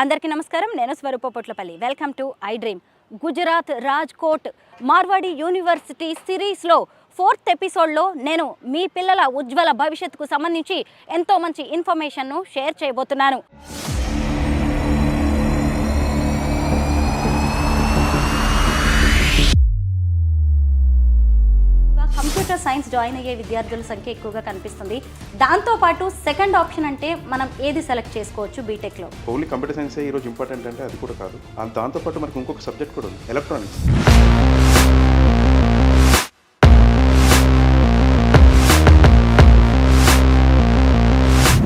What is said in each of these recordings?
అందరికీ నమస్కారం. నేను Swaroopa Potlapalli. Welcome to I dream. Gujarat Rajkot Marwadi university సిరీస్లో 4th ఎపిసోడ్లో నేను మీ పిల్లల ఉజ్వల భవిష్యత్తుకు సంబంధించి ఎంతో మంచి ఇన్ఫర్మేషన్ను షేర్ చేయబోతున్నాను. కంప్యూటర్ సైన్స్ జాయిన్ అయ్యే విద్యార్థుల సంఖ్య ఎక్కువగా కనిపిస్తుంది. దాంతోపాటు సెకండ్ ఆప్షన్ అంటే మనం ఏది సెలెక్ట్ చేసుకోవచ్చు బీటెక్లో? ఓన్లీ కంప్యూటర్ సైన్స్ ఈరోజు ఇంపార్టెంట్ అంటే అది కూడా కాదు. దాంతోపాటు మనకు ఇంకొక సబ్జెక్ట్ కూడా ఉంది, ఎలక్ట్రానిక్స్.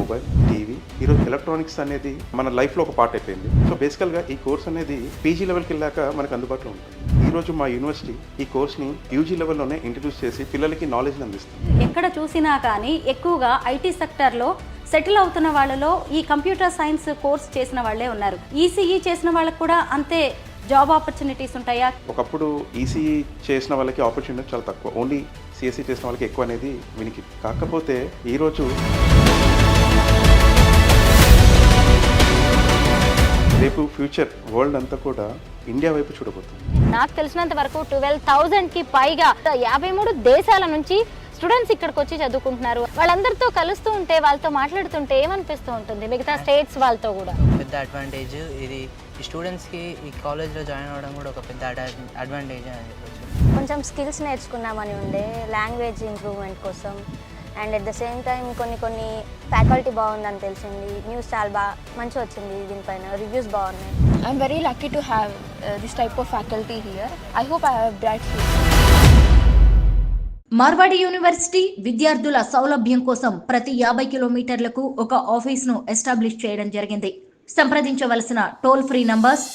మొబైల్, టీవీ, ఈరోజు ఎలక్ట్రానిక్స్ అనేది మన లైఫ్లో ఒక పార్ట్ అయిపోయింది. సో బేసికల్గా ఈ కోర్స్ అనేది పీజీ లెవెల్కి వెళ్ళాక మనకు అందుబాటులో ఉంటుంది. ఈరోజు మా యూనివర్సిటీ ఈ కోర్స్ని యూజీ లెవెల్లోనే ఇంట్రడ్యూస్ చేసి పిల్లలకి నాలెడ్జ్ని అందిస్తుంది. ఎక్కడ చూసినా కానీ ఎక్కువగా ఐటీ సెక్టర్లో సెటిల్ అవుతున్న వాళ్ళలో ఈ కంప్యూటర్ సైన్స్ కోర్స్ చేసిన వాళ్ళే ఉన్నారు. ఈసీఈ చేసిన వాళ్ళకి కూడా అంతే జాబ్ ఆపర్చునిటీస్ ఉంటాయా? ఒకప్పుడు ఈసీఈ చేసిన వాళ్ళకి ఆపర్చునిటీ చాలా తక్కువ, ఓన్లీ సిఎస్సి చేసిన వాళ్ళకి ఎక్కువ అనేది వినికి. కాకపోతే ఈరోజు రేపు ఫ్యూచర్ వరల్డ్ అంతా కూడా ఇండియా వైపు చూడబోతుంది. నాకు తెలిసినంత వరకు 12,000కి పైగా 53 దేశాల నుంచి స్టూడెంట్స్ ఇక్కడికి వచ్చి చదువుకుంటున్నారు. వాళ్ళందరితో కలుస్తూ ఉంటే, వాళ్ళతో మాట్లాడుతుంటే ఏమనిపిస్తూ ఉంటుంది మిగతా స్టేట్స్ వాళ్ళతో కూడా? పెద్ద అడ్వాంటేజ్ ఇది. ఈ స్టూడెంట్స్కి ఈ కాలేజ్లో జాయిన్ అవ్వడం కూడా ఒక పెద్ద అడ్వాంటేజ్ అని చెప్పచ్చు. కొంచెం స్కిల్స్ నేర్చుకున్నామని ఉండే, లాంగ్వేజ్ ఇంప్రూవ్మెంట్ కోసం. And at the same time కొన్ని ఫ్యాకల్టీ బాగుందని తెలిసింది. న్యూస్ చాలా మంచిగా వచ్చింది, దీనిపైన రివ్యూస్ బాగున్నాయి. I'm very lucky to have this type of faculty here. I hope I have bright future. Marwadi university విద్యార్థుల సౌలభ్యం కోసం ప్రతి 50 కిలోమీటర్లకు ఒక ఆఫీస్ను ఎస్టాబ్లిష్ చేయడం జరిగింది. సంప్రదించవలసిన toll free numbers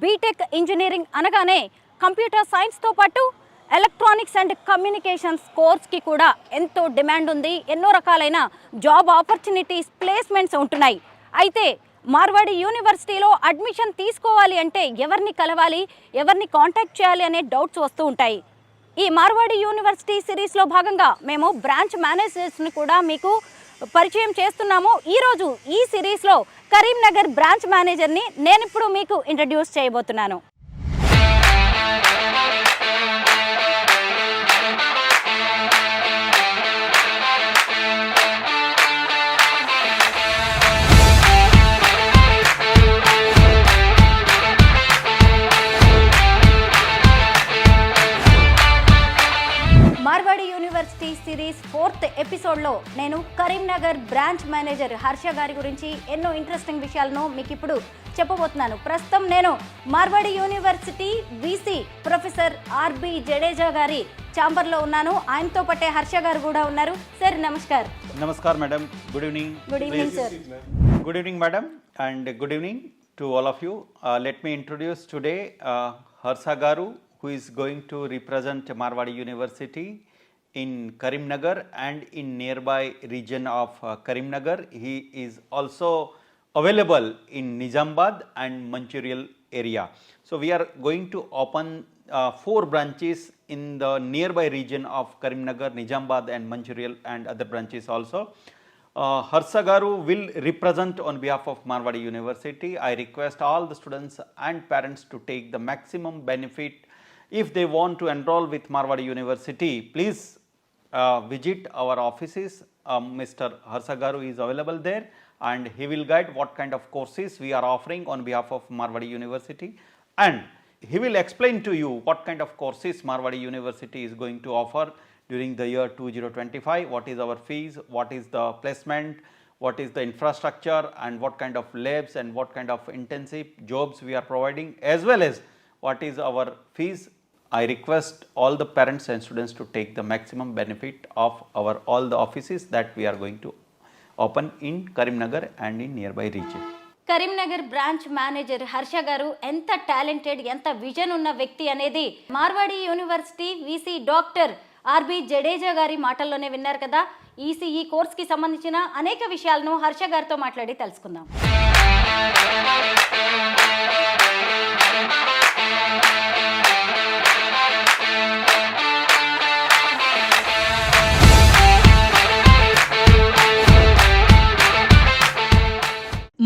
BTech engineering అనగానే కంప్యూటర్ సైన్స్తో పాటు ఎలక్ట్రానిక్స్ అండ్ కమ్యూనికేషన్స్ కోర్స్కి కూడా ఎంతో డిమాండ్ ఉంది. ఎన్నో రకాలైన జాబ్ ఆపర్చునిటీస్, ప్లేస్మెంట్స్ ఉంటున్నాయి. అయితే మార్వాడి యూనివర్సిటీలో అడ్మిషన్ తీసుకోవాలి అంటే ఎవరిని కలవాలి, ఎవరిని కాంటాక్ట్ చేయాలి అనే డౌట్స్ వస్తూ ఉంటాయి. ఈ మార్వాడి యూనివర్సిటీ సిరీస్లో భాగంగా మేము బ్రాంచ్ మేనేజర్స్ని కూడా మీకు పరిచయం చేస్తున్నాము. ఈరోజు ఈ సిరీస్లో కరీంనగర్ బ్రాంచ్ మేనేజర్ని నేను ఇప్పుడు మీకు ఇంట్రడ్యూస్ చేయబోతున్నాను. మార్వాడి యూనివర్సిటీ సిరీస్ 4th ఎపిసోడ్లో నేను కరీంనగర్ బ్రాంచ్ మేనేజర్ హర్ష గారి గురించి ఎన్నో ఇంట్రెస్టింగ్ విషయాలను మీకు ఇప్పుడు చెప్పబోతున్నాను. ప్రస్తుతం నేను Marwadi university VC professor RB Jadeja గారి ఛాంబర్లో ఉన్నాను. ఆయనతో పాటే హర్ష గారు కూడా ఉన్నారు. సార్ నమస్కార్. నమస్కార్ madam. Good evening. Good evening sir. Good evening madam and good evening to all of you. Let me introduce today Harsha గారు, who is going to represent Marwadi University in Karimnagar and in nearby region of Karimnagar. He is also available in Nizamabad and Mancherial area. So we are going to open 4 branches in the nearby region of Karimnagar, Nizamabad and Mancherial and other branches also. Harsha Garu will represent on behalf of Marwadi University. I request all the students and parents to take the maximum benefit. If they want to enroll with Marwadi University, please visit our offices. Mr. Harsha Garu is available there and he will guide what kind of courses we are offering on behalf of Marwadi University, and he will explain to you what kind of courses Marwadi University is going to offer during the year 2025, what is our fees, what is the placement, what is the infrastructure and what kind of labs and what kind of intensive jobs we are providing, as well as what is our fees. I request all the parents and students to take the maximum benefit of all the offices that we are going to open in Karimnagar and in nearby region. Karimnagar branch manager Harsha గారు ఎంత talented, ఎంత vision ఉన్న వ్యక్తి అనేది Marwadi university VC doctor RB Jadeja గారి మాటల్లోనే విన్నారు కదా. ఈసీఈ కోర్స్కి సంబంధించిన అనేక విషయాలను హర్ష గారితో మాట్లాడి తెలుసుకుందాం.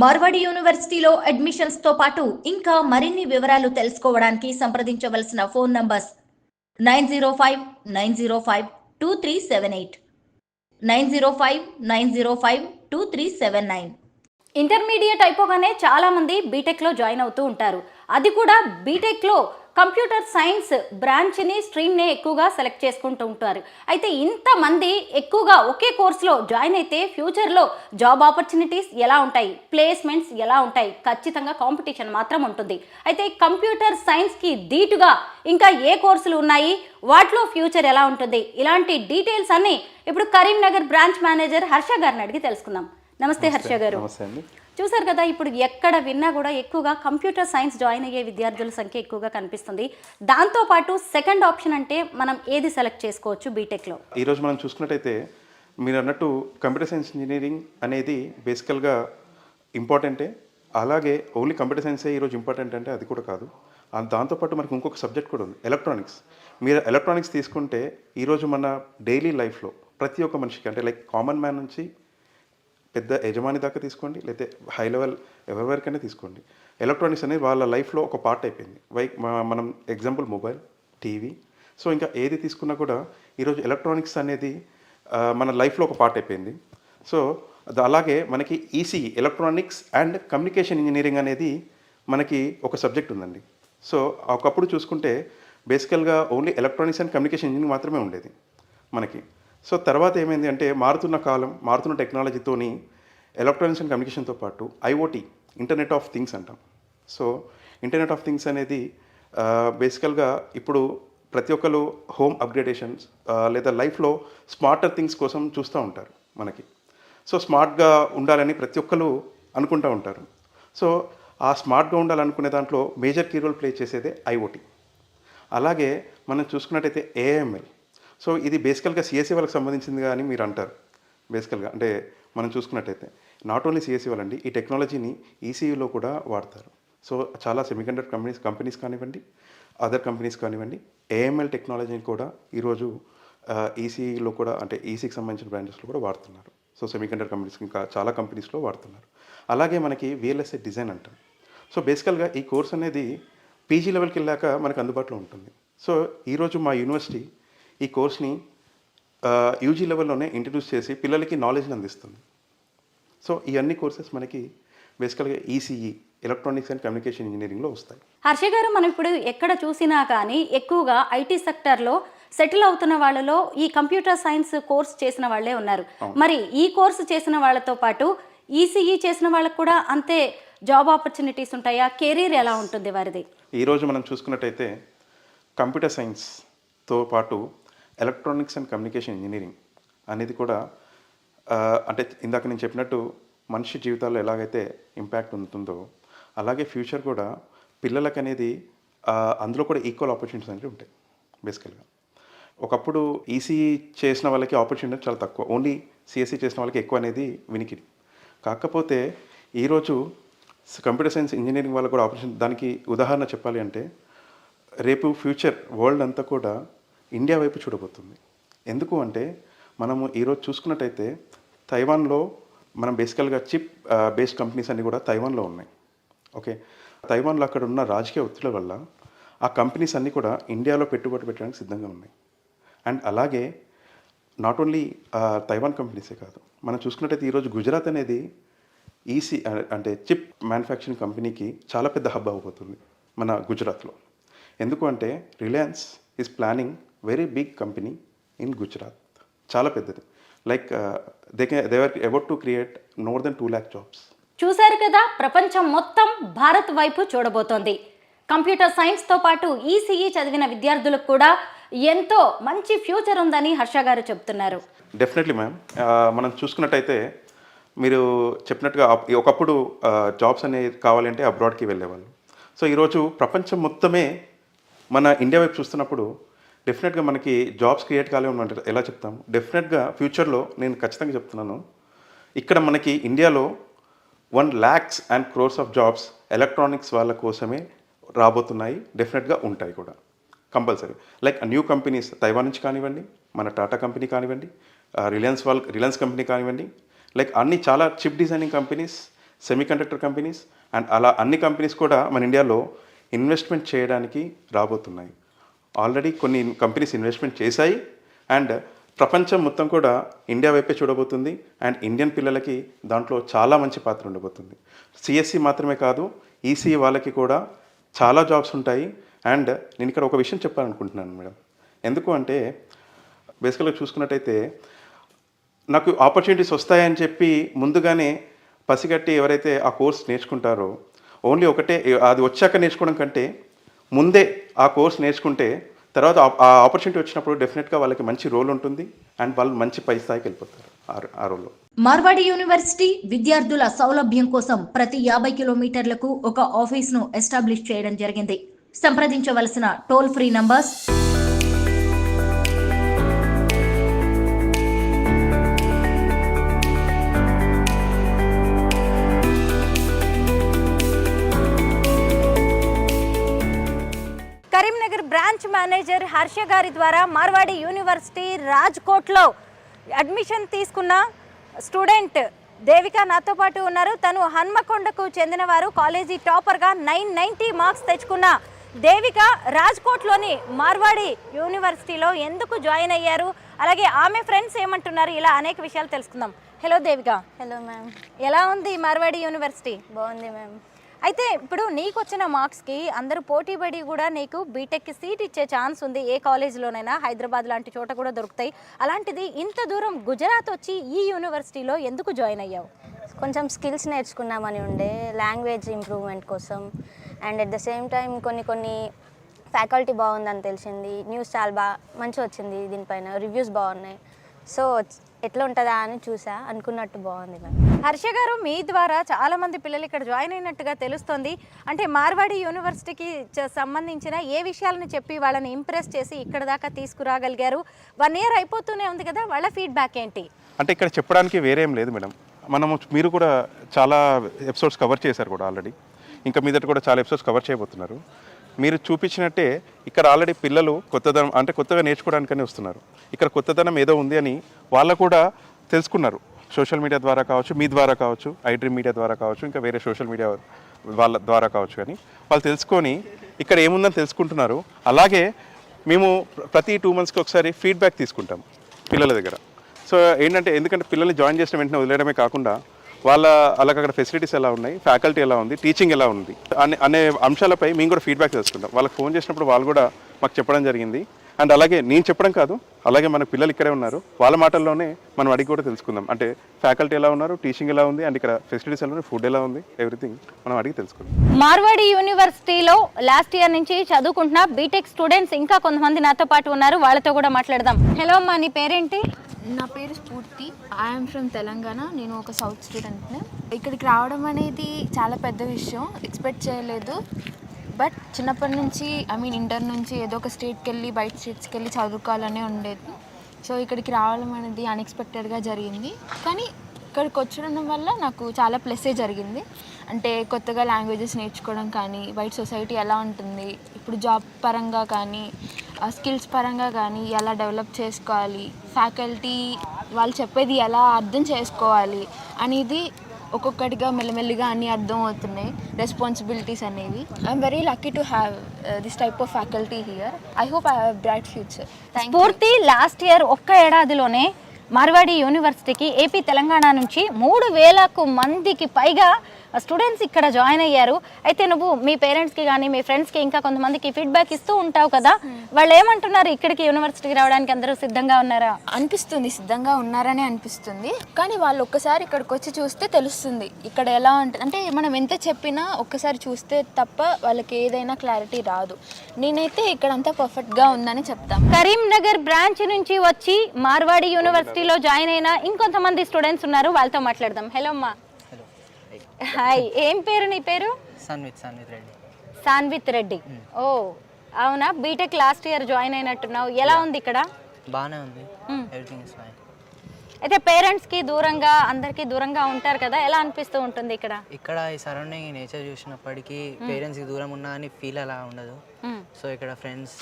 మార్వాడి యూనివర్సిటీలో అడ్మిషన్స్ తో పాటు ఇంకా మరిన్ని వివరాలు తెలుసుకోవడానికి సంప్రదించవలసిన ఫోన్ నంబర్స్ 9059052378 9059052379. ఇంటర్మీడియట్ అయిపోగానే చాలామంది బీటెక్లో జాయిన్ అవుతూ ఉంటారు. అది కూడా బీటెక్లో కంప్యూటర్ సైన్స్ బ్రాంచ్ని స్ట్రీమ్ని ఎక్కువగా సెలెక్ట్ చేసుకుంటూ ఉంటారు. అయితే ఇంతమంది ఎక్కువగా ఒకే కోర్సులో జాయిన్ అయితే ఫ్యూచర్లో జాబ్ ఆపర్చునిటీస్ ఎలా ఉంటాయి, ప్లేస్మెంట్స్ ఎలా ఉంటాయి, ఖచ్చితంగా కాంపిటీషన్ మాత్రం ఉంటుంది. అయితే కంప్యూటర్ సైన్స్కి ధీటుగా ఇంకా ఏ కోర్సులు ఉన్నాయి, వాటిలో ఫ్యూచర్ ఎలా ఉంటుంది, ఇలాంటి డీటెయిల్స్ అన్నీ ఇప్పుడు కరీంనగర్ బ్రాంచ్ మేనేజర్ హర్ష గారిని అడిగి తెలుసుకుందాం. నమస్తే హర్ష గారు. నమస్తే అండి. చూసారు కదా, ఇప్పుడు ఎక్కడ విన్నా కూడా ఎక్కువగా కంప్యూటర్ సైన్స్ జాయిన్ అయ్యే విద్యార్థుల సంఖ్య ఎక్కువగా కనిపిస్తుంది. దాంతోపాటు సెకండ్ ఆప్షన్ అంటే మనం ఏది సెలెక్ట్ చేసుకోవచ్చు బీటెక్లో? ఈరోజు మనం చూసుకున్నట్టయితే మీరు అన్నట్టు కంప్యూటర్ సైన్స్ ఇంజనీరింగ్ అనేది బేసికల్గా ఇంపార్టెంటే. అలాగే ఓన్లీ కంప్యూటర్ సైన్సే ఈరోజు ఇంపార్టెంట్ అంటే అది కూడా కాదు. దాంతోపాటు మనకు ఇంకొక సబ్జెక్ట్ కూడా ఉంది, ఎలక్ట్రానిక్స్. మీరు ఎలక్ట్రానిక్స్ తీసుకుంటే ఈరోజు మన డైలీ లైఫ్లో ప్రతి ఒక్క మనిషికి, అంటే లైక్ కామన్ మ్యాన్ నుంచి పెద్ద యజమాని దాకా తీసుకోండి, లేకపోతే హై లెవెల్ ఎవరికైనా తీసుకోండి, ఎలక్ట్రానిక్స్ అనేది వాళ్ళ లైఫ్లో ఒక పార్ట్ అయిపోయింది. మనం ఎగ్జాంపుల్ మొబైల్, టీవీ, సో ఇంకా ఏది తీసుకున్నా కూడా ఈరోజు ఎలక్ట్రానిక్స్ అనేది మన లైఫ్లో ఒక పార్ట్ అయిపోయింది. సో అలాగే మనకి ECE, electronics and communication engineering అనేది మనకి ఒక సబ్జెక్ట్ ఉందండి. సో ఒకప్పుడు చూసుకుంటే బేసికల్గా only electronics and communication engineering మాత్రమే ఉండేది మనకి. సో తర్వాత ఏమైంది అంటే మారుతున్న కాలం, మారుతున్న టెక్నాలజీతోని ఎలక్ట్రానిక్స్ అండ్ కమ్యూనికేషన్తో పాటు ఐఓటీ, ఇంటర్నెట్ ఆఫ్ థింగ్స్ అంటాం. సో ఇంటర్నెట్ ఆఫ్ థింగ్స్ అనేది బేసికల్గా ఇప్పుడు ప్రతి ఒక్కరు హోమ్ అప్గ్రేడేషన్స్ లేదా లైఫ్లో స్మార్టర్ థింగ్స్ కోసం చూస్తూ ఉంటారు మనకి. సో స్మార్ట్గా ఉండాలని ప్రతి ఒక్కరు అనుకుంటూ ఉంటారు. సో ఆ స్మార్ట్గా ఉండాలనుకునే దాంట్లో మేజర్ కీ రోల్ ప్లే చేసేదే ఐఓటీ. అలాగే మనం చూసుకున్నట్టయితే ఏఎంఎల్. సో ఇది బేసికల్గా సిఎస్సి వాళ్ళకి సంబంధించింది కానీ మీరు అంటారు. బేసికల్గా అంటే మనం చూసుకున్నట్టయితే నాట్ ఓన్లీ సిఎస్సి వాళ్ళండి, ఈ టెక్నాలజీని ఈసీయూలో కూడా వాడతారు. సో చాలా సెమీకండక్టర్ కంపెనీస్ కానివ్వండి, అదర్ కంపెనీస్ కానివ్వండి, ఏఎంఎల్ టెక్నాలజీని కూడా ఈరోజు ఈసీఈలో కూడా, అంటే ఈసీకి సంబంధించిన బ్రాంచెస్లో కూడా వాడుతున్నారు. సో సెమీకండక్టర్ కంపెనీస్ ఇంకా చాలా కంపెనీస్లో వాడుతున్నారు. అలాగే మనకి విఎల్ఎస్ఐ డిజైన్ అంటాం. సో బేసికల్గా ఈ కోర్స్ అనేది పీజీ లెవెల్కి వెళ్ళాక మనకు అందుబాటులో ఉంటుంది. సో ఈరోజు మా యూనివర్సిటీ ఈ కోర్స్ని యూజీ లెవెల్లోనే ఇంట్రడ్యూస్ చేసి పిల్లలకి నాలెడ్జ్ని అందిస్తుంది. సో ఈ అన్ని కోర్సెస్ మనకి బేసికల్గా ఈసీఈ, ఎలక్ట్రానిక్స్ అండ్ కమ్యూనికేషన్ ఇంజనీరింగ్లో వస్తాయి. హర్ష గారు, మనం ఇప్పుడు ఎక్కడ చూసినా కానీ ఎక్కువగా ఐటీ సెక్టర్లో సెటిల్ అవుతున్న వాళ్ళలో ఈ కంప్యూటర్ సైన్స్ కోర్స్ చేసిన వాళ్ళే ఉన్నారు. మరి ఈ కోర్సు చేసిన వాళ్ళతో పాటు ఈసీఈ చేసిన వాళ్ళకు కూడా అంతే జాబ్ ఆపర్చునిటీస్ ఉంటాయా? కెరీర్ ఎలా ఉంటుంది వారిది? ఈరోజు మనం చూసుకున్నట్టయితే కంప్యూటర్ సైన్స్తో పాటు ఎలక్ట్రానిక్స్ అండ్ కమ్యూనికేషన్ ఇంజనీరింగ్ అనేది కూడా అంటే ఇందాక నేను చెప్పినట్టు మనిషి జీవితాల్లో ఎలాగైతే ఇంపాక్ట్ ఉంటుందో అలాగే ఫ్యూచర్ కూడా పిల్లలకి అనేది అందులో కూడా ఈక్వల్ ఆపర్చునిటీస్ అనేవి ఉంటాయి. బేసికల్గా ఒకప్పుడు ఈసీఈ చేసిన వాళ్ళకి ఆపర్చునిటీ చాలా తక్కువ, ఓన్లీ సిఎస్సి చేసిన వాళ్ళకి ఎక్కువ అనేది వినికిడి. కాకపోతే ఈరోజు కంప్యూటర్ సైన్స్ ఇంజనీరింగ్ వాళ్ళకి కూడా ఆపర్చునిటీ. దానికి ఉదాహరణ చెప్పాలి అంటే రేపు ఫ్యూచర్ వరల్డ్ అంతా కూడా ఇండియా వైపు చూడబోతుంది. ఎందుకు అంటే మనము ఈరోజు చూసుకున్నట్టయితే తైవాన్లో మనం బేసికల్గా చిప్ బేస్డ్ కంపెనీస్ అన్నీ కూడా తైవాన్లో ఉన్నాయి. ఓకే, తైవాన్లో అక్కడ ఉన్న రాజకీయ ఒత్తిళ్ల వల్ల ఆ కంపెనీస్ అన్నీ కూడా ఇండియాలో పెట్టుబడి పెట్టడానికి సిద్ధంగా ఉన్నాయి. అండ్ అలాగే నాట్ ఓన్లీ తైవాన్ కంపెనీసే కాదు, మనం చూసుకున్నట్టయితే ఈరోజు గుజరాత్ అనేది ఈసీ అంటే చిప్ మ్యానుఫ్యాక్చరింగ్ కంపెనీకి చాలా పెద్ద హబ్ అవ్వబోతుంది మన గుజరాత్లో. ఎందుకు అంటే Reliance is planning very big company in Gujarat, చాలా పెద్దది. Like they are about to create more than 2 lakh jobs. చూశారు కదా, ప్రపంచం మొత్తం భారత్ వైపు చూడబోతోంది. కంప్యూటర్ సైన్స్తో పాటు ఈసీఈ చదివిన విద్యార్థులకు కూడా ఎంతో మంచి ఫ్యూచర్ ఉందని హర్ష గారు చెప్తున్నారు. Definitely ma'am. మనం చూసుకున్నట్టయితే మీరు చెప్పినట్టుగా ఒకప్పుడు జాబ్స్ అనేవి కావాలంటే అబ్రాడ్కి వెళ్ళేవాళ్ళు. సో ఈరోజు ప్రపంచం మొత్తమే మన ఇండియా వైపు చూస్తున్నప్పుడు డెఫినెట్గా మనకి జాబ్స్ క్రియేట్ కాలేమంటే ఎలా చెప్తాము? డెఫినెట్గా ఫ్యూచర్లో నేను ఖచ్చితంగా చెప్తున్నాను, ఇక్కడ మనకి ఇండియాలో 1 lakhs and crores of jobs electronics వాళ్ళ కోసమే రాబోతున్నాయి. డెఫినెట్గా ఉంటాయి కూడా compulsory. Like new companies Taiwan నుంచి కానివ్వండి, మన టాటా కంపెనీ కానివ్వండి, రిలయన్స్ కంపెనీ కానివ్వండి, లైక్ అన్ని చాలా chip designing companies, semiconductor companies and అలా అన్ని కంపెనీస్ కూడా మన ఇండియాలో ఇన్వెస్ట్మెంట్ చేయడానికి రాబోతున్నాయి. ఆల్రెడీ కొన్ని కంపెనీస్ ఇన్వెస్ట్మెంట్ చేశాయి అండ్ ప్రపంచం మొత్తం కూడా ఇండియా వైపే చూడబోతుంది అండ్ ఇండియన్ పిల్లలకి దాంట్లో చాలా మంచి పాత్ర ఉండబోతుంది. సిఎస్సి మాత్రమే కాదు, ఈసీ వాళ్ళకి కూడా చాలా జాబ్స్ ఉంటాయి. అండ్ నేను ఇక్కడ ఒక విషయం చెప్పాలనుకుంటున్నాను మేడం. ఎందుకు అంటే బేసికల్గా చూసుకున్నట్టయితే నాకు ఆపర్చునిటీస్ వస్తాయని చెప్పి ముందుగానే పసిగట్టి ఎవరైతే ఆ కోర్స్ నేర్చుకుంటారో ఓన్లీ ఒకటే, అది వచ్చాక నేర్చుకోవడం కంటే ముందే ఆ కోర్స్ నేర్చుకుంటే తర్వాత ఆ ఆపర్చునిటీ వచ్చినప్పుడు డెఫినెట్గా వాళ్ళకి మంచి రోల్ ఉంటుంది అండ్ వాళ్ళు మంచి పై స్థాయికి వెళ్ళిపోతారు ఆ రోల్లో. మార్వాడి యూనివర్సిటీ విద్యార్థుల సౌలభ్యం కోసం ప్రతి 50 కిలోమీటర్లకు ఒక ఆఫీస్ను ఎస్టాబ్లిష్ చేయడం జరిగింది. సంప్రదించవలసిన toll free numbers Karimnagar branch manager Harsha గారి ద్వారా మార్వాడి యూనివర్సిటీ రాజ్కోట్లో అడ్మిషన్ తీసుకున్న స్టూడెంట్ దేవిక నాతో పాటు ఉన్నారు. తను హన్మకొండకు చెందినవారు. కాలేజీ టాపర్గా 990 మార్క్స్ తెచ్చుకున్న దేవిక రాజ్కోట్లోని మార్వాడి యూనివర్సిటీలో ఎందుకు జాయిన్ అయ్యారు, అలాగే ఆమె ఫ్రెండ్స్ ఏమంటున్నారు, ఇలా అనేక విషయాలు తెలుసుకుందాం. హలో దేవిక. Hello ma'am. ఎలా ఉంది మార్వాడి యూనివర్సిటీ? బాగుంది మ్యామ్. అయితే ఇప్పుడు నీకు వచ్చిన మార్క్స్కి అందరూ పోటీ పడి కూడా నీకు బీటెక్కి సీట్ ఇచ్చే ఛాన్స్ ఉంది. ఏ కాలేజీలోనైనా హైదరాబాద్ లాంటి చోట కూడా దొరుకుతాయి. అలాంటిది ఇంత దూరం గుజరాత్ వచ్చి ఈ యూనివర్సిటీలో ఎందుకు జాయిన్ అయ్యావు? కొంచెం స్కిల్స్ నేర్చుకుందామని ఉండే, లాంగ్వేజ్ ఇంప్రూవ్మెంట్ కోసం. And at the same time కొన్ని ఫ్యాకల్టీ బాగుందని తెలిసింది. న్యూస్ చాలా మంచిగా వచ్చింది, దీనిపైన రివ్యూస్ బాగున్నాయి. సో ఎట్లా ఉంటుందా అని చూసా, అనుకున్నట్టు బాగుంది మ్యామ్. హర్ష గారు, మీ ద్వారా చాలామంది పిల్లలు ఇక్కడ జాయిన్ అయినట్టుగా తెలుస్తోంది. అంటే మార్వాడి యూనివర్సిటీకి సంబంధించిన ఏ విషయాలను చెప్పి వాళ్ళని ఇంప్రెస్ చేసి ఇక్కడ దాకా తీసుకురాగలిగారు? 1 year అయిపోతూనే ఉంది కదా, వాళ్ళ ఫీడ్బ్యాక్ ఏంటి? అంటే ఇక్కడ చెప్పడానికి వేరేం లేదు మేడం. మీరు కూడా చాలా ఎపిసోడ్స్ కవర్ చేశారు కూడా ఆల్రెడీ, ఇంకా మీదట కూడా చాలా ఎపిసోడ్స్ కవర్ చేయబోతున్నారు. మీరు చూపించినట్టే ఇక్కడ ఆల్రెడీ పిల్లలు కొత్తగా నేర్చుకోవడానికనే వస్తున్నారు. ఇక్కడ కొత్తదనం ఏదో ఉంది అని వాళ్ళు కూడా తెలుసుకున్నారు. సోషల్ మీడియా ద్వారా కావచ్చు, మీ ద్వారా కావచ్చు, ఐడ్రీమ్ మీడియా ద్వారా కావచ్చు, ఇంకా వేరే సోషల్ మీడియా వాళ్ళ ద్వారా కావచ్చు, కానీ వాళ్ళు తెలుసుకొని ఇక్కడ ఏముందని తెలుసుకుంటున్నారు. అలాగే మేము ప్రతి 2 monthsకి ఒకసారి ఫీడ్బ్యాక్ తీసుకుంటాం పిల్లల దగ్గర. సో ఏంటంటే, ఎందుకంటే పిల్లల్ని జాయిన్ చేసిన వెంటనే వదిలేయడమే కాకుండా వాళ్ళకి అక్కడ ఫెసిలిటీస్ ఎలా ఉన్నాయి, ఫ్యాకల్టీ ఎలా ఉంది, టీచింగ్ ఎలా ఉంది అనే అంశాలపై మేము కూడా ఫీడ్బ్యాక్ తెలుసుకుంటాం. వాళ్ళకి ఫోన్ చేసినప్పుడు వాళ్ళు కూడా మాకు చెప్పడం జరిగింది. అండ్ అలాగే నేను చెప్పడం కాదు, అలాగే మన పిల్లలు ఇక్కడే ఉన్నారు, వాళ్ళ మాటల్లోనే మనం అడిగి కూడా తెలుసుకుందాం. అంటే ఫ్యాకల్టీ ఎలా ఉన్నారు, టీచింగ్ ఎలా ఉంది, అండ్ ఇక్కడ ఫెసిలిటీస్ ఎలా ఉన్నాయి, ఫుడ్ ఎలా ఉంది, ఎవ్రీథింగ్ మనం అడిగి తెలుసుకుందాం. మార్వాడి యూనివర్సిటీలో లాస్ట్ ఇయర్ నుంచి చదువుకుంటున్న బీటెక్ స్టూడెంట్స్ ఇంకా కొంతమంది నాతో పాటు ఉన్నారు, వాళ్ళతో కూడా మాట్లాడదాం. హలో అమ్మా, నీ పేరేంటి? నా పేరు స్ఫూర్తి. I'm from Telangana. నేను ఒక సౌత్ స్టూడెంట్ని. ఇక్కడికి రావడం అనేది చాలా పెద్ద విషయం, ఎక్స్పెక్ట్ చేయలేదు. బట్ చిన్నప్పటి నుంచి ఇంటర్ నుంచి ఏదో ఒక స్టేట్కి వెళ్ళి బయట స్టేట్స్కి వెళ్ళి చదువుకోవాలనే ఉండేది. సో ఇక్కడికి రావడం అనేది అన్ఎక్స్పెక్టెడ్గా జరిగింది. కానీ ఇక్కడికి వచ్చడం వల్ల నాకు చాలా ప్లస్సే జరిగింది. అంటే కొత్తగా లాంగ్వేజెస్ నేర్చుకోవడం కానీ, బయట సొసైటీ ఎలా ఉంటుంది, ఇప్పుడు జాబ్ పరంగా కానీ, స్కిల్స్ పరంగా కానీ ఎలా డెవలప్ చేసుకోవాలి, ఫ్యాకల్టీ వాళ్ళు చెప్పేది ఎలా అర్థం చేసుకోవాలి అనేది ఒక్కొక్కటిగా మెల్లమెల్లిగా అన్నీ అర్థం అవుతున్నాయి, రెస్పాన్సిబిలిటీస్ అనేవి. I'm very lucky to have this type of faculty here. I hope I have bright future. పూర్తి లాస్ట్ ఇయర్ ఒక్క ఏడాదిలోనే మార్వాడి యూనివర్సిటీకి ఏపీ తెలంగాణ నుంచి 3000 మందికి పైగా స్టూడెంట్స్ ఇక్కడ జాయిన్ అయ్యారు. అయితే నువ్వు మీ పేరెంట్స్కి కానీ మీ ఫ్రెండ్స్కి ఇంకా కొంతమందికి ఫీడ్బ్యాక్ ఇస్తూ ఉంటావు కదా, వాళ్ళు ఏమంటున్నారు? ఇక్కడికి యూనివర్సిటీకి రావడానికి అందరూ సిద్ధంగా ఉన్నారా? అనిపిస్తుంది, సిద్ధంగా ఉన్నారనే అనిపిస్తుంది. కానీ వాళ్ళు ఒక్కసారి ఇక్కడికి వచ్చి చూస్తే తెలుస్తుంది ఇక్కడ ఎలా ఉంటుంది. అంటే మనం ఎంత చెప్పినా ఒక్కసారి చూస్తే తప్ప వాళ్ళకి ఏదైనా క్లారిటీ రాదు. నేనైతే ఇక్కడంతా పర్ఫెక్ట్గా ఉందని చెప్తాను. కరీంనగర్ బ్రాంచ్ నుంచి వచ్చి మార్వాడి యూనివర్సిటీలో జాయిన్ అయిన ఇంకొంతమంది స్టూడెంట్స్ ఉన్నారు, వాళ్ళతో మాట్లాడదాం. హలో అమ్మా. హాయ్, ఏం పేరు నీ పేరు? సాన్విత్ రెడ్డి. సాన్విత్ రెడ్డి. ఓ అవునా, బీటెక్ లాస్ట్ ఇయర్ జాయిన్ అయినట్టున్నావు. ఎలా ఉంది ఇక్కడ? బాగానే ఉంది, ఎవ్రీథింగ్ ఇస్ ఫైన్. అయితే పేరెంట్స్కి దూరంగా, అందరికీ దూరంగా ఉంటారు కదా, ఎలా అనిపిస్తూ ఉంటుంది ఇక్కడ? ఇక్కడ ఈ సరౌండింగ్, ఈ నేచర్ చూసినప్పటికీ పేరెంట్స్కి దూరం ఉన్నా అని ఫీల్ అలా ఉండదు. సో ఇక్కడ ఫ్రెండ్స్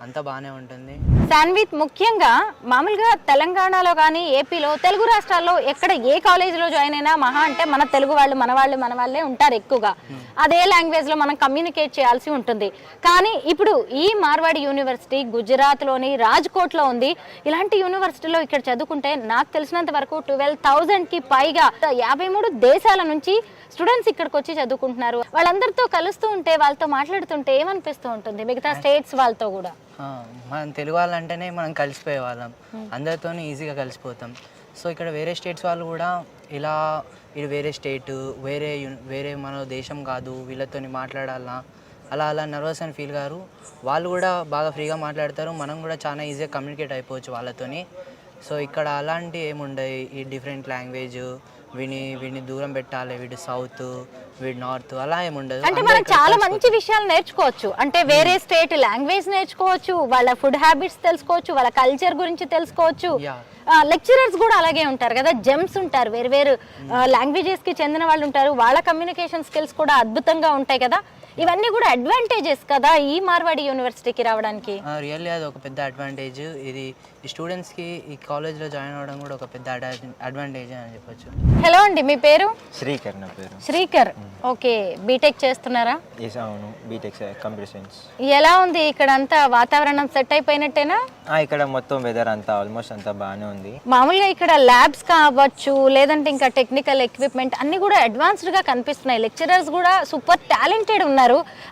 అంతా బాగానే ఉంటుంది. శాన్విత్, ముఖ్యంగా మామూలుగా తెలంగాణలో కానీ ఏపీలో తెలుగు రాష్ట్రాల్లో ఎక్కడ ఏ కాలేజీలో జాయిన్ అయినా మహా అంటే మన తెలుగు వాళ్ళు మన వాళ్ళే ఉంటారు ఎక్కువగా. అదే లాంగ్వేజ్లో మనం కమ్యూనికేట్ చేయాల్సి ఉంటుంది. కానీ ఇప్పుడు ఈ మార్వాడి యూనివర్సిటీ గుజరాత్లోని రాజ్కోట్లో ఉంది. ఇలాంటి యూనివర్సిటీలో ఇక్కడ చదువుకుంటే నాకు తెలిసినంత వరకు 12,000కి పైగా 53 దేశాల నుంచి స్టూడెంట్స్ ఇక్కడికి వచ్చి చదువుకుంటున్నారు. వాళ్ళందరితో కలుస్తూ ఉంటే, వాళ్ళతో మాట్లాడుతుంటే ఏమనిపిస్తూ ఉంటుంది మిగతా స్టేట్స్ వాళ్ళతో కూడా? మనం తెలుగు వాళ్ళంటేనే మనం కలిసిపోయే వాళ్ళం, అందరితో ఈజీగా కలిసిపోతాం. సో ఇక్కడ వేరే స్టేట్స్ వాళ్ళు కూడా ఇలా ఇది వేరే స్టేట్, వేరే మన దేశం కాదు, వీళ్ళతో మాట్లాడాలా అలా నర్వస్ అని ఫీల్ గారు. వాళ్ళు కూడా బాగా ఫ్రీగా మాట్లాడతారు, మనం కూడా చాలా ఈజీగా కమ్యూనికేట్ అయిపోవచ్చు వాళ్ళతోని. సో ఇక్కడ అలాంటి ఏముండయి, ఈ డిఫరెంట్ లాంగ్వేజ్ వీడిని దూరం పెట్టాలి, వీడు సౌత్ వీడు నార్త్ అలా ఏముండదు. అంటే మనం చాలా మంచి విషయాలు నేర్చుకోవచ్చు. అంటే వేరే స్టేట్ లాంగ్వేజ్ నేర్చుకోవచ్చు, వాళ్ళ ఫుడ్ హ్యాబిట్స్ తెలుసుకోవచ్చు, వాళ్ళ కల్చర్ గురించి తెలుసుకోవచ్చు. లెక్చరర్స్ కూడా అలాగే ఉంటారు కదా, జెమ్స్ ఉంటారు, వేరు లాంగ్వేజెస్ కి చెందిన వాళ్ళు ఉంటారు, వాళ్ళ కమ్యూనికేషన్ స్కిల్స్ కూడా అద్భుతంగా ఉంటాయి కదా. ఇవన్నీ కూడా అడ్వాంటేజెస్ కదా ఈ మార్వాడి యూనివర్సిటీకి రావడానికి. రియల్లీ అది ఒక పెద్ద అడ్వాంటేజ్. ఇది స్టూడెంట్స్కి ఈ కాలేజ్లో జాయిన్ అవ్వడం కూడా ఒక పెద్ద అడ్వాంటేజ్ అని చెప్పొచ్చు. హలో అండి, మీ పేరు? శ్రీకర్ నా పేరు. శ్రీకర్, ఓకే. బీటెక్ చేస్తున్నారా? అవును, బీటెక్ కంప్యూటర్ సైన్స్. ఎలా ఉంది ఇక్కడ అంతా? వాతావరణం సెట్ అయిపోయినట్టేనా? ఇక్కడ మొత్తం వెదర్ అంతా ఆల్మోస్ట్ అంతా బాగానే ఉంది. మామూలుగా ఇక్కడ ల్యాబ్స్ కావచ్చు, లేదంటే ఇంకా టెక్నికల్ ఎక్విప్మెంట్ అన్ని కూడా అడ్వాన్స్డ్ గా కనిపిస్తున్నాయి. లెక్చరర్స్ కూడా సూపర్ టాలెంటెడ్ ఉన్నారు.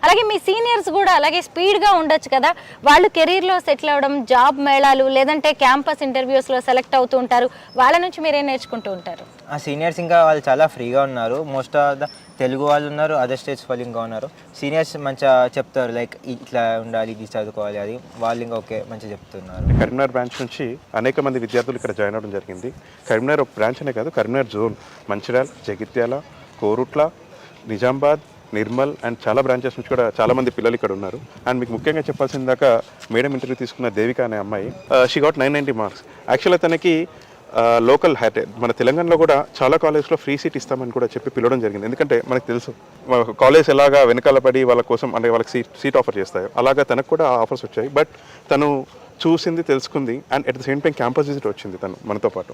అలాగే మీ సీనియర్స్ కూడా అలాగే స్పీడ్ గా ఉండొచ్చు కదా. వాళ్ళు కెరీర్ లో సెటిల్ అవ్వడం, జాబ్ మేళాలు లేదంటే క్యాంపస్ ఇంటర్వ్యూస్ లో సెలెక్ట్ అవుతూ ఉంటారు. వాళ్ళ నుంచి మీరేం నేర్చుకుంటూ ఉంటారు? ఆ సీనియర్స్ ఇంకా వాళ్ళు చాలా ఫ్రీగా ఉన్నారు. మోస్ట్ ఆఫ్ ద తెలుగు వాళ్ళు ఉన్నారు, అదర్ స్టేట్స్ వాళ్ళు ఇంకా ఉన్నారు. సీనియర్స్ మంచిగా చెప్తారు, లైక్ ఇట్లా ఉండాలి, ఇది చదువుకోవాలి, అది వాళ్ళు ఇంకా ఓకే మంచిగా చెప్తున్నారు. కరీంనగర్ బ్రాంచ్ నుంచి అనేక మంది విద్యార్థులు ఇక్కడ జాయిన్ అవ్వడం జరిగింది. కరీంనగర్ ఒక బ్రాంచ్ అనే కాదు, కరీంనగర్ జోన్, మంచిర్యాల, జగిత్యాల, కోరుట్ల, నిజామాబాద్, నిర్మల్ అండ్ చాలా బ్రాంచెస్ నుంచి కూడా చాలా మంది పిల్లలు ఇక్కడ ఉన్నారు. అండ్ మీకు ముఖ్యంగా చెప్పాల్సిన దాకా మేడం ఇంటర్వ్యూ తీసుకున్న దేవిక అనే అమ్మాయి, షీ గాట్ 990 మార్క్స్. యాక్చువల్గా తనకి లోకల్ మన తెలంగాణలో కూడా చాలా కాలేజ్లో ఫ్రీ సీట్ ఇస్తామని కూడా చెప్పి పిలవడం జరిగింది. ఎందుకంటే మనకు తెలుసు కాలేజ్ ఎలాగా వెనకాల పడి వాళ్ళ కోసం అంటే వాళ్ళకి సీట్ ఆఫర్ చేస్తాయో అలాగా తనకు కూడా ఆఫర్స్ వచ్చాయి. బట్ తను చూసింది, తెలుసుకుంది and at the same time campus visit వచ్చింది. తను మనతో పాటు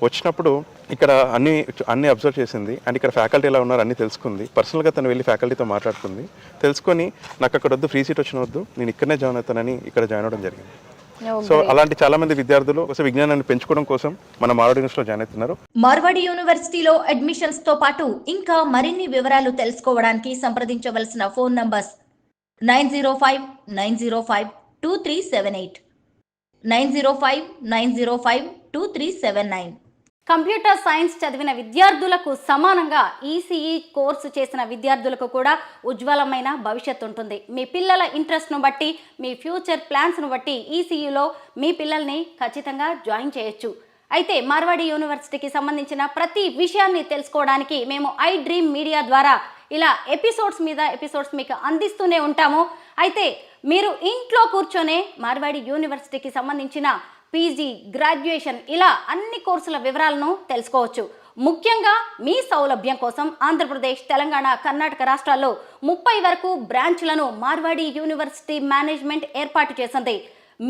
వచ్చినప్పుడు ఇక్కడ అన్ని అబ్జర్వ్ చేసింది అండ్ ఇక్కడ ఫ్యాకల్టీ ఎలా ఉన్నారు అన్నీ తెలుసుకుంది. పర్సనల్గా తను వెళ్ళి ఫ్యాకల్టీతో మాట్లాడుకుంది. తెలుసుకొని నాకు అక్కడ వద్దు, ఫ్రీ సీట్ వచ్చిన వద్దు, నేను ఇక్కడనే జాయిన్ అవుతానని ఇక్కడ జాయిన్ అవ్వడం జరిగింది. సో అలాంటి చాలా మంది విద్యార్థులు కోసం విజ్ఞానాన్ని పెంచుకోవడం కోసం మన మార్వాడి యూనివర్సిటీలో జాయిన్ అవుతున్నారు. మార్వాడి యూనివర్సిటీలో అడ్మిషన్స్ తో పాటు ఇంకా మరిన్ని వివరాలు తెలుసుకోవడానికి సంప్రదించవలసిన ఫోన్ నంబర్స్ 905-905-2378, 905-905-2379. కంప్యూటర్ సైన్స్ చదివిన విద్యార్థులకు సమానంగా ఈసీఈ కోర్సు చేసిన విద్యార్థులకు కూడా ఉజ్వలమైన భవిష్యత్తు ఉంటుంది. మీ పిల్లల ఇంట్రెస్ట్ను బట్టి, మీ ఫ్యూచర్ ప్లాన్స్ను బట్టి ఈసీఈలో మీ పిల్లల్ని ఖచ్చితంగా జాయిన్ చేయొచ్చు. అయితే మార్వాడి యూనివర్సిటీకి సంబంధించిన ప్రతి విషయాన్ని తెలుసుకోవడానికి మేము ఐ డ్రీమ్ మీడియా ద్వారా ఇలా ఎపిసోడ్స్ మీద ఎపిసోడ్స్ మీకు అందిస్తూనే ఉంటాము. అయితే మీరు ఇంట్లో కూర్చొనే మార్వాడి యూనివర్సిటీకి సంబంధించిన పీజీ, గ్రాడ్యుయేషన్ ఇలా అన్ని కోర్సుల వివరాలను తెలుసుకోవచ్చు. ముఖ్యంగా మీ సౌలభ్యం కోసం ఆంధ్రప్రదేశ్, తెలంగాణ, కర్ణాటక రాష్ట్రాల్లో 30 వరకు బ్రాంచ్లను మార్వాడి యూనివర్సిటీ మేనేజ్మెంట్ ఏర్పాటు చేసింది.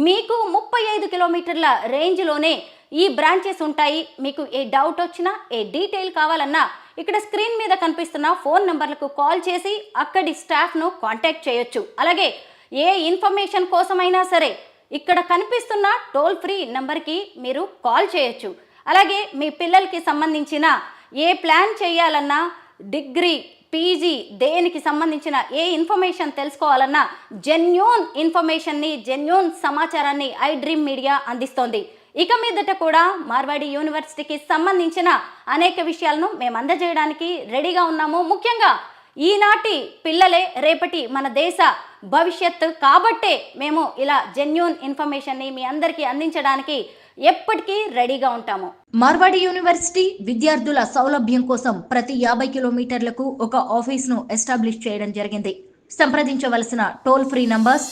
మీకు 35 కిలోమీటర్ల రేంజ్లోనే ఈ బ్రాంచెస్ ఉంటాయి. మీకు ఏ డౌట్ వచ్చినా, ఏ డీటెయిల్ కావాలన్నా ఇక్కడ స్క్రీన్ మీద కనిపిస్తున్న ఫోన్ నంబర్లకు కాల్ చేసి అక్కడి స్టాఫ్ను కాంటాక్ట్ చేయొచ్చు. అలాగే ఏ ఇన్ఫర్మేషన్ కోసమైనా సరే ఇక్కడ కనిపిస్తున్న టోల్ ఫ్రీ నెంబర్కి మీరు కాల్ చేయొచ్చు. అలాగే మీ పిల్లలకి సంబంధించిన ఏ ప్లాన్ చేయాలన్నా, డిగ్రీ, పీజీ దేనికి సంబంధించిన ఏ ఇన్ఫర్మేషన్ తెలుసుకోవాలన్నా జెన్యూన్ ఇన్ఫర్మేషన్ని, జెన్యూన్ సమాచారాన్ని ఐ డ్రీమ్ మీడియా అందిస్తోంది. ఇక మీదట కూడా మార్వాడి యూనివర్సిటీకి సంబంధించిన అనేక విషయాలను మేము అందజేయడానికి రెడీగా ఉన్నాము. ముఖ్యంగా ఈనాటి పిల్లలే రేపటి మన దేశ భవిష్యత్తు కాబట్టే మేము ఇలా జెన్యూన్ ఇన్ఫర్మేషన్ని మీ అందరికీ అందించడానికి ఎప్పటికీ రెడీగా ఉంటాము. మార్వాడి యూనివర్సిటీ విద్యార్థుల సౌలభ్యం కోసం ప్రతి 50 కిలోమీటర్లకు ఒక ఆఫీస్ను ఎస్టాబ్లిష్ చేయడం జరిగింది. సంప్రదించవలసిన టోల్ ఫ్రీ నంబర్స్